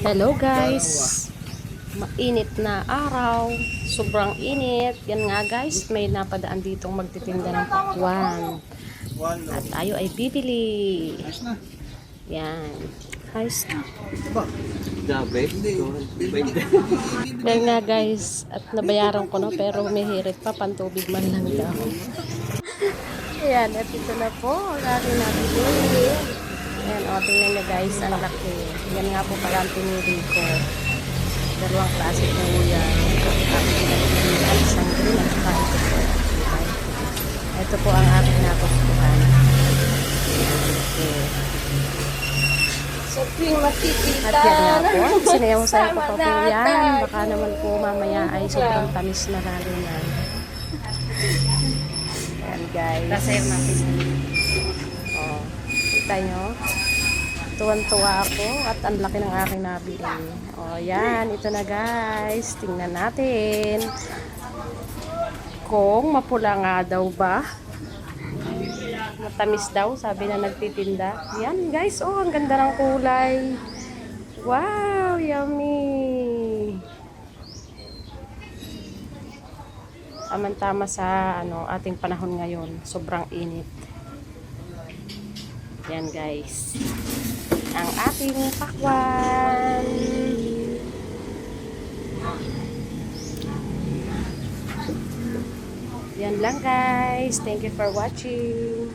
Hello guys, mainit na araw, sobrang init. Yan nga guys, may napadaan ditong magtitinda ng pakwan at tayo ay bibili. Yan, guys. Yan nga guys, at nabayaran ko na pero humihirit pa, pantubig man lang daw. Ayan, at ito na po ang aking nabili. Ayan, o, tingnan nyo guys, ang laki. Yan nga po pala ang pinili ko. Dalawang klase po yan. Ang pinagpilihan, isang green at saka ito po. Okay. Ito po ang aking nagustuhan. Okay. Sobrang matipita. At yan nga po, sinayaw sa'yo ko po yan. Baka naman po mamaya ay sobrang tamis na lalo na. Ayan guys. Lasayo natin. Oh, kita nyo? Tuwan-tuwa ako at ang laki ng aking nabili. O, yan. Ito na guys. Tingnan natin. Kung mapula nga daw ba? Matamis daw, sabi na nagtitinda. Yan guys. Oh, ang ganda ng kulay. Wow, yummy. Tama-tama sa ating panahon ngayon. Sobrang init. Yan guys. Ang ating pakwan. Yan lang guys. Thank you for watching.